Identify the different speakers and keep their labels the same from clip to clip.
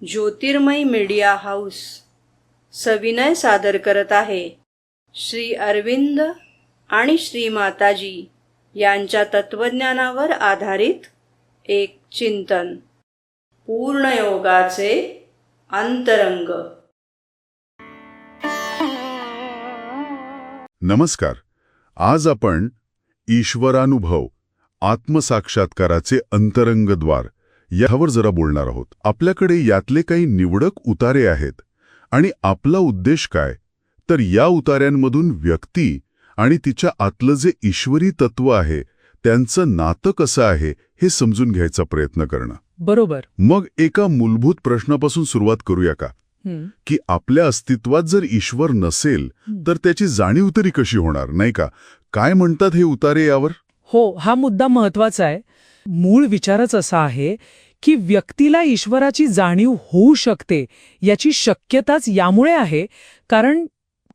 Speaker 1: ज्योतिर्मय media house सविनय सादर करत आहे श्री अरविंद आणि श्री माताजी यांच्या तत्वज्ञानावर आधारित एक चिंतन, पूर्णयोगाचे अंतरंग.
Speaker 2: नमस्कार. आज आपण ईश्वरानुभव, आत्मसाक्षात्काराचे अंतरंगद्वार यावर जरा बोलणार आहोत. आपल्याकडे यातले काही निवडक उतारे आहेत आणि आपला उद्देश काय, तर या उतार्यांमधून व्यक्ती आणि तिच्या आतलं जे ईश्वरी तत्व आहे त्यांचं नातं कसं आहे हे समजून घ्यायचा प्रयत्न करणं.
Speaker 3: बरोबर.
Speaker 2: मग एका मूलभूत प्रश्नापासून सुरुवात करूया का, की आपल्या अस्तित्वात जर ईश्वर नसेल तर त्याची जाणीव तरी कशी होणार, नाही का? काय म्हणतात हे उतारे यावर?
Speaker 3: हो, हा मुद्दा महत्वाचा आहे. मूळ विचारच असा आहे की व्यक्तीला ईश्वराची जाणीव होऊ शकते याची शक्यताच यामुळे आहे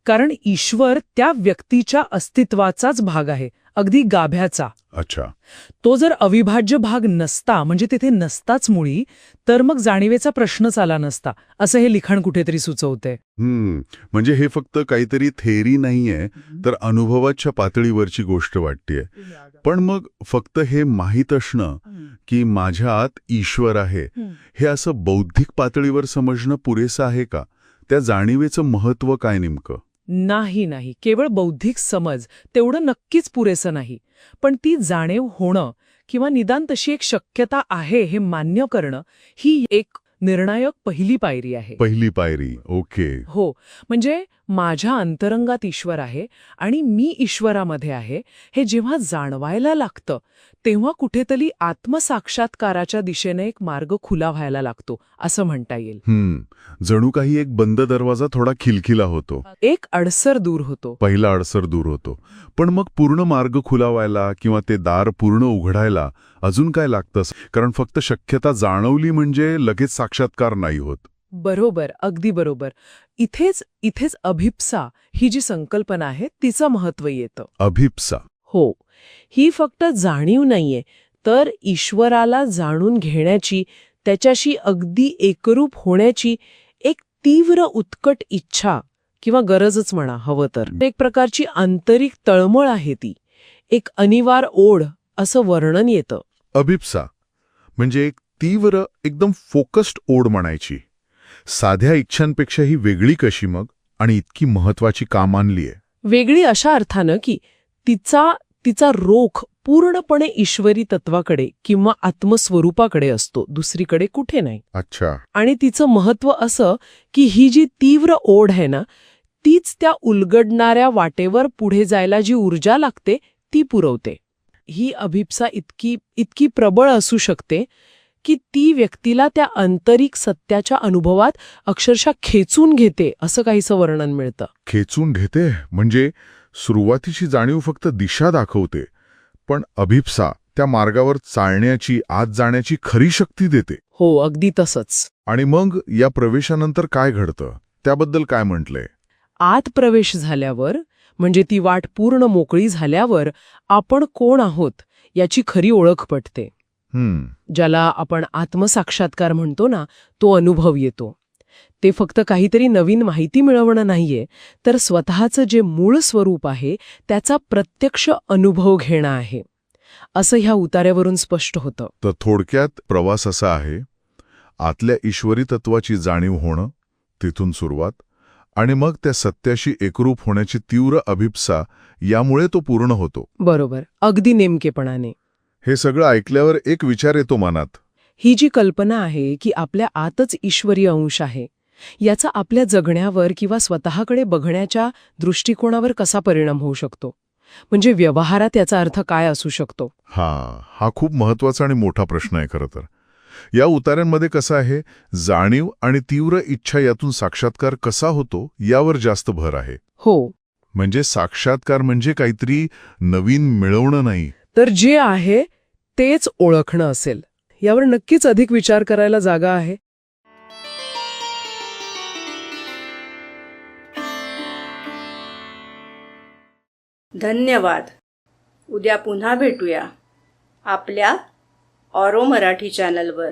Speaker 3: कारण ईश्वर त्या व्यक्तीच्या अस्तित्वाचाच भाग आहे, अगदी गाभ्याचा.
Speaker 2: अच्छा.
Speaker 3: तो जर अविभाज्य भाग नसता, म्हणजे तिथे नसताच मुळी, तर मग जाणीवेचा प्रश्नच आला नसता, असं हे लिखाण कुठेतरी सुचवते.
Speaker 2: म्हणजे हे फक्त काहीतरी थेअरी नाहीये, तर अनुभवाच्या पातळीवरची गोष्ट वाटतेय. पण मग फक्त हे माहीत असणं की माझ्या आत ईश्वर आहे, हे असं बौद्धिक पातळीवर समजणं पुरेसं आहे का? त्या जाणीवेचं महत्त्व काय नेमकं?
Speaker 3: नाही, केवळ बौद्धिक समज तेवढं नक्कीच पुरेसं नाही. पण ती जाणीव होणं किंवा निदान तशी एक शक्यता आहे हे मान्य करणं, ही एक निर्णायक पहिली पायरी आहे.
Speaker 2: पहिली पायरी. ओके.
Speaker 3: हो, म्हणजे माझ्या अंतरंगात ईश्वर आहे आणि मी ईश्वरामध्ये आहे हे जेव्हा जाणवायला लागतं, तेव्हा कुठेतरी आत्मसाक्षात्काराच्या दिशेने एक मार्ग खुला व्हायला लागतो, असं म्हणता येईल.
Speaker 2: जणू काही एक बंद दरवाजा थोडा खिलखिला होतो,
Speaker 3: एक अडसर दूर होतो.
Speaker 2: पहिला अडसर दूर होतो. पण मग पूर्ण मार्ग खुला व्हायला किंवा ते दार पूर्ण उघडायला अजून काय लागतं? कारण फक्त शक्यता जाणवली म्हणजे लगेच साक्षात्कार नाही होत.
Speaker 3: बरोबर, अगदी बरोबर. इथेच अभिप्सा ही जी संकल्पना आहे तिचं महत्त्व येतं.
Speaker 2: अभिप्सा.
Speaker 3: हो, ही फक्त जाणीव नाहीये, तर ईश्वराला जाणून घेण्याची, त्याच्याशी अगदी एकरूप होण्याची एक तीव्र उत्कट इच्छा किंवा गरजच म्हणा हवं तर. एक प्रकारची आंतरिक तळमळ आहे ती, एक अनिवार्य ओढ असं वर्णन येतं.
Speaker 2: अभिप्सा म्हणजे एक तीव्र, एकदम फोकस्ड ओढ म्हणायची. साध्या इच्छांपेक्षा ही वेगळी कशी मग, आणि इतकी महत्वाची का मानलीय?
Speaker 3: वेगळी अशा अर्थानं की तिचा रोख पूर्णपणे ईश्वरी तत्वाकडे किंवा आत्मस्वरूपाकडे असतो, दुसरीकडे कुठे नाही.
Speaker 2: अच्छा.
Speaker 3: आणि तिचं महत्त्व असं की ही जी तीव्र ओढ आहे ना, तीच त्या उलगडणाऱ्या वाटेवर पुढे जायला जी ऊर्जा लागते ती पुरवते. ही अभिप्सा इतकी प्रबळ असू शकते की ती व्यक्तीला त्या आंतरिक सत्याच्या अनुभवात अक्षरशः खेचून घेते, असं काहीसं वर्णन मिळतं.
Speaker 2: खेचून घेते म्हणजे सुरुवातीची जाणीव फक्त दिशा दाखवते, पण अभिप्सा त्या मार्गावर चालण्याची, आत जाण्याची खरी शक्ती देते.
Speaker 3: हो, अगदी तसंच.
Speaker 2: आणि मग या प्रवेशानंतर काय घडतं त्याबद्दल काय म्हटलंय?
Speaker 3: आत प्रवेश झाल्यावर, म्हणजे ती वाट पूर्ण मोकळी झाल्यावर आपण कोण आहोत याची खरी ओळख पटते. ज्याला आपण आत्मसाक्षात्कार म्हणतो ना, तो अनुभव येतो. ते फक्त काहीतरी नवीन माहिती मिळवणं नाहीये, तर स्वतःचं जे मूळ स्वरूप आहे त्याचा प्रत्यक्ष अनुभव घेणं आहे, असं ह्या उतार्यावरून स्पष्ट होतं.
Speaker 2: तर थोडक्यात प्रवास असा आहे: आतल्या ईश्वरी तत्वाची जाणीव होणं, तिथून सुरुवात, आणि मग त्या सत्याशी एकरूप होण्याची तीव्र अभिप्सा, यामुळे तो पूर्ण होतो.
Speaker 3: बरोबर, अगदी नेमकेपणाने.
Speaker 2: हे सगळं ऐकल्यावर एक विचार येतो मनात.
Speaker 3: ही जी कल्पना आहे की आपल्या आतच ईश्वरी अंश आहे, याचा आपल्या जगण्यावर किंवा स्वतःकडे बघण्याच्या दृष्टिकोनावर कसा परिणाम होऊ शकतो, म्हणजे व्यवहारात याचा अर्थ काय असू शकतो?
Speaker 2: हा खूप महत्वाचा आणि मोठा प्रश्न आहे खरं तर. या उतार्यांमध्ये कसं आहे, जाणीव आणि तीव्र इच्छा यातून साक्षात्कार कसा होतो यावर जास्त भर आहे.
Speaker 3: हो,
Speaker 2: म्हणजे साक्षात्कार म्हणजे काहीतरी नवीन मिळवणं नाही,
Speaker 3: तर जे आहे तेच ओळखणं असेल. यावर नक्कीच अधिक विचार करायला जागा आहे.
Speaker 1: धन्यवाद. उद्या पुन्हा भेटूया आपल्या ऑरो मराठी चॅनलवर.